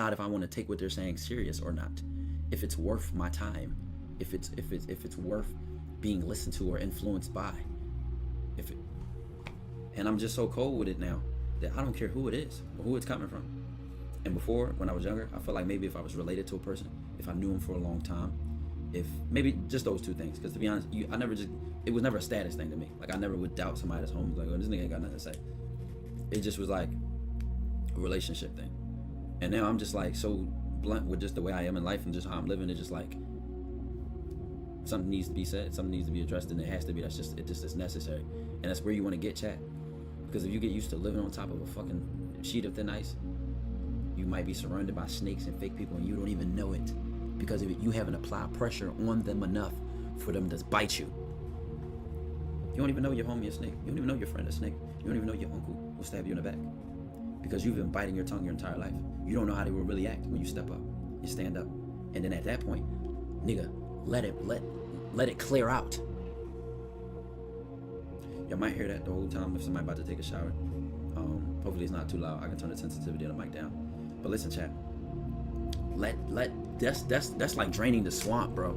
decide if I want to take what they're saying serious or not, if it's worth my time, if it's worth being listened to or influenced by. And I'm just so cold with it now that I don't care who it is or who it's coming from. And before, when I was younger, I felt like maybe if I was related to a person, if I knew him for a long time, if maybe just those two things. Because to be honest, it was never a status thing to me. Like, I never would doubt somebody that's home, like, oh, this nigga ain't got nothing to say. It just was like a relationship thing. And now I'm just like so blunt with just the way I am in life and just how I'm living. It's just like something needs to be said, something needs to be addressed, and it has to be. It just is necessary. And that's where you want to get, chat. Because if you get used to living on top of a fucking sheet of thin ice, you might be surrounded by snakes and fake people and you don't even know it. Because you haven't applied pressure on them enough for them to bite you. You don't even know your homie is a snake. You don't even know your friend is a snake. You don't even know your uncle will stab you in the back. Because you've been biting your tongue your entire life. You don't know how they will really act when you step up. You stand up. And then at that point, nigga, let it clear out. Y'all might hear that the whole time if somebody about to take a shower. Hopefully it's not too loud. I can turn the sensitivity of the mic down. But listen, chat. That's like draining the swamp, bro.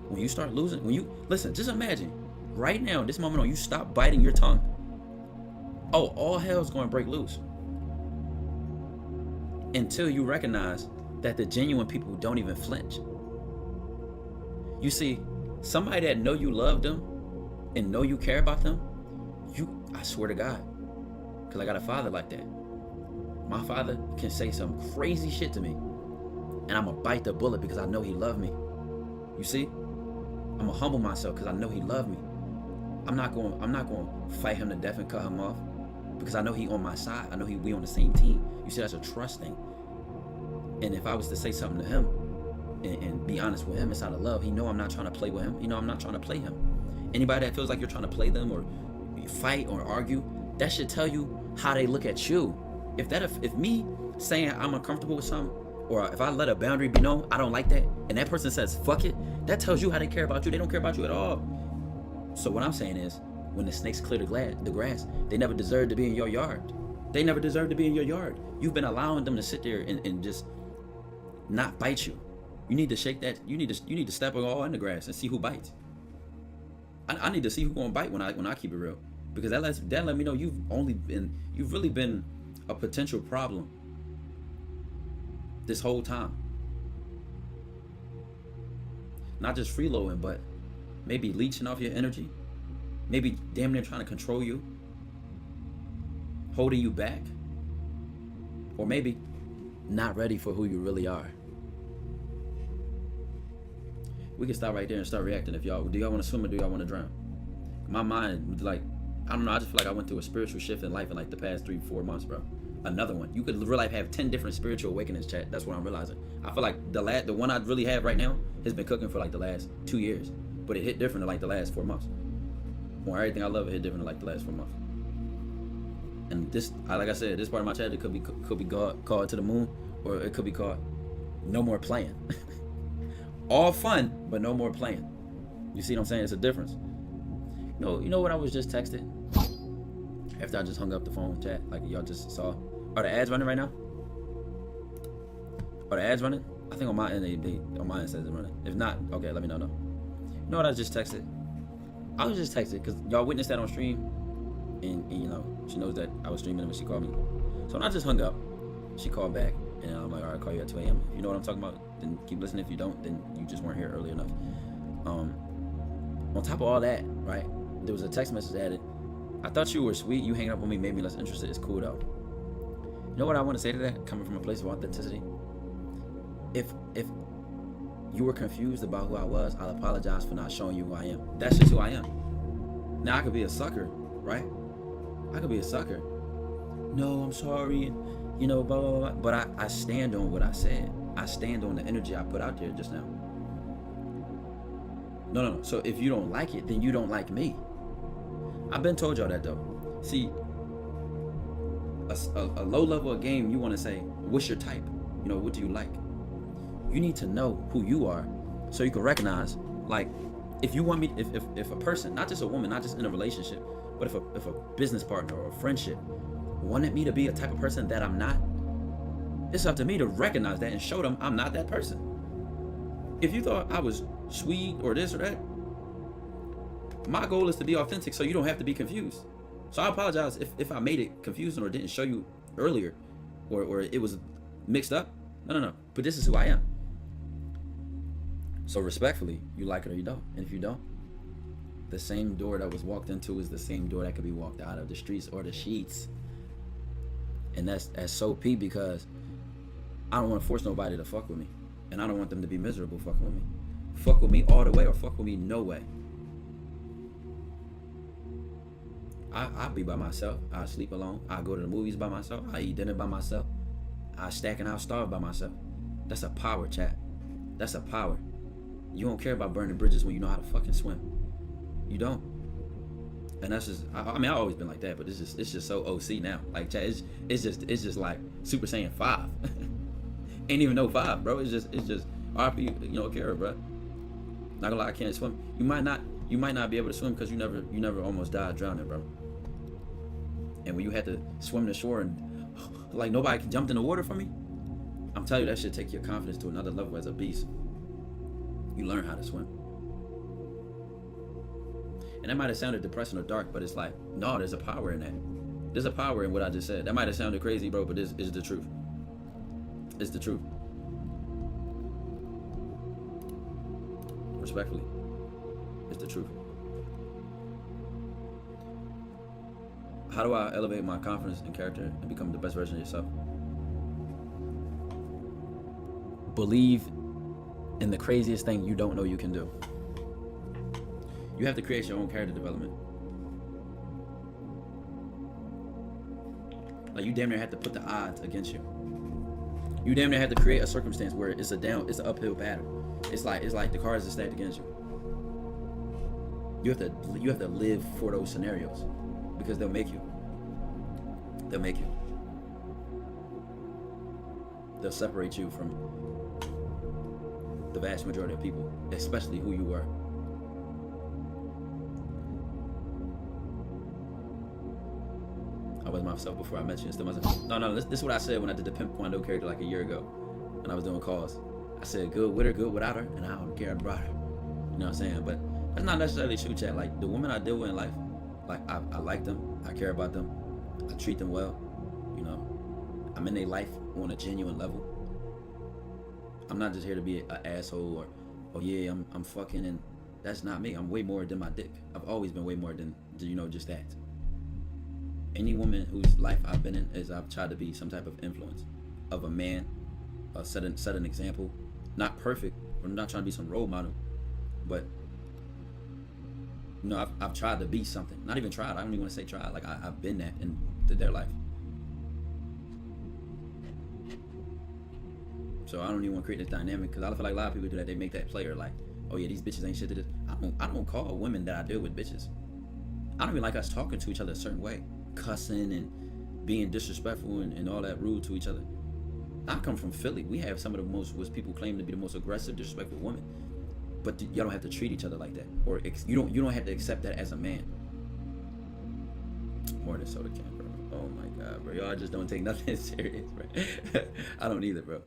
When you start losing, listen, just imagine right now, this moment on, you stop biting your tongue. Oh, all hell's going to break loose. Until you recognize that the genuine people don't even flinch. You see, somebody that know you love them and know you care about them, I swear to God, because I got a father like that. My father can say some crazy shit to me, and I'm going to bite the bullet because I know he loved me. You see? I'm going to humble myself because I know he loved me. I'm not going to fight him to death and cut him off because I know he on my side. I know we on the same team. You see, that's a trust thing. And if I was to say something to him and be honest with him inside of love, he know I'm not trying to play with him. He know I'm not trying to play him. Anybody that feels like you're trying to play them or fight or argue, that should tell you how they look at you. If me saying I'm uncomfortable with something, or if I let a boundary be known, I don't like that, and that person says fuck it, that tells you how they care about you. They don't care about you at all. So what I'm saying is, when the snakes clear the grass, they never deserve to be in your yard. They never deserve to be in your yard. You've been allowing them to sit there and just not bite you. You need to shake that. You need to step all in the grass and see who bites. I need to see who's gonna bite when I keep it real, because that let me know you've really been a potential problem this whole time. Not just freeloading, but maybe leeching off your energy, maybe damn near trying to control you, holding you back, or maybe not ready for who you really are. We can stop right there and start reacting. Do y'all want to swim or do y'all want to drown? My mind, like, I don't know, I just feel like I went through a spiritual shift in life in like the past 3-4 months, bro. Another one. You could real life have 10 different spiritual awakenings, chat. That's what I'm realizing. I feel like the one I really have right now has been cooking for like the last 2 years, but it hit different than like the last 4 months. Or everything I love, it hit different than like the last 4 months. And this, like I said, this part of my chat, it could be called to the moon, or it could be called no more playing. All fun, but no more playing. You see what I'm saying? It's a difference. You know what I was just texted? After I just hung up the phone, chat, like y'all just saw. Are the ads running right now? Are the ads running? I think on my end, on my end says it's running. If not, okay, let me know. You know what I just texted? I was just texted because y'all witnessed that on stream, and you know she knows that I was streaming when she called me. So when I just hung up, she called back, and I'm like, all right, I'll call you at 2 a.m. If you know what I'm talking about, then keep listening. If you don't, then you just weren't here early enough. On top of all that, right, there was a text message added. I thought you were sweet. You hanging up with me made me less interested. It's cool though. You know what I want to say to that? Coming from a place of authenticity. If you were confused about who I was, I'll apologize for not showing you who I am. That's just who I am. Now I could be a sucker, right? I could be a sucker. No, I'm sorry. You know, blah, blah, blah. But I stand on what I said. I stand on the energy I put out there just now. No. So if you don't like it, then you don't like me. I've been told y'all that though. See, a low level of game, you want to say, what's your type? You know, what do you like? You need to know who you are so you can recognize, like, if you want me, if a person, not just a woman, not just in a relationship, but if a business partner or a friendship wanted me to be a type of person that I'm not, It's up to me to recognize that and show them I'm not that person. If you thought I was sweet or this or that, my goal is to be authentic so you don't have to be confused. So I apologize if I made it confusing or didn't show you earlier, or it was mixed up. No. But this is who I am. So respectfully, you like it or you don't. And if you don't, the same door that was walked into is the same door that could be walked out of, the streets or the sheets. And that's so P, because I don't want to force nobody to fuck with me. And I don't want them to be miserable fucking with me. Fuck with me all the way or fuck with me no way. I'll be by myself. I'll sleep alone. I'll go to the movies by myself. I'll eat dinner by myself. I'll stack and I'll starve by myself. That's a power, chat. That's a power. You don't care about burning bridges when you know how to fucking swim. You don't. And that's just, I mean, I've always been like that, but it's just so OC now. Like, chat, it's just like Super Saiyan 5. Ain't even no 5, bro. It's just RP, Kara, bro. Not gonna lie, I can't swim. You might not be able to swim because you never almost died drowning, bro. And when you had to swim to shore and like nobody jumped in the water for me, I'm telling you, that should take your confidence to another level as a beast. You learn how to swim. And that might have sounded depressing or dark, but it's like, no, there's a power in that. There's a power in what I just said. That might have sounded crazy, bro, but this is the truth. It's the truth. Respectfully, it's the truth. How do I elevate my confidence and character and become the best version of yourself? Believe in the craziest thing you don't know you can do. You have to create your own character development. Like, you damn near have to put the odds against you. You damn near have to create a circumstance where it's an uphill battle. It's like the cards are stacked against you. You have to live for those scenarios, because they'll make you. They'll make you. They'll separate you from the vast majority of people, especially who you were. I was myself before I met you. Still myself. No. This is what I said when I did the Pimp Quando character like a year ago, when I was doing calls. I said, good with her, good without her, and I don't care about her. You know what I'm saying? But that's not necessarily true, chat. Like, the women I deal with in life, like, I like them, I care about them, I treat them well. I'm in their life on a genuine level. I'm not just here to be an asshole or, oh yeah, I'm fucking, and that's not me. I'm way more than my dick. I've always been way more than just that. Any woman whose life I've been in is I've tried to be some type of influence of a man, set an example. Not perfect. I'm not trying to be some role model, but I've tried to be something. Not even tried. I don't even want to say tried. Like, I've been that in their life. So I don't even want to create this dynamic, because I feel like a lot of people do that. They make that player like, oh yeah, these bitches ain't shit to this. I don't call women that I deal with bitches. I don't even like us talking to each other a certain way, cussing and being disrespectful and all that, rude to each other. I come from Philly. We have some of the most, what people claim to be the most aggressive, disrespectful women. But y'all don't have to treat each other like that, or you don't have to accept that as a man. More than soda can, bro. Oh my god, bro. Y'all just don't take nothing serious, bro. I don't either, bro.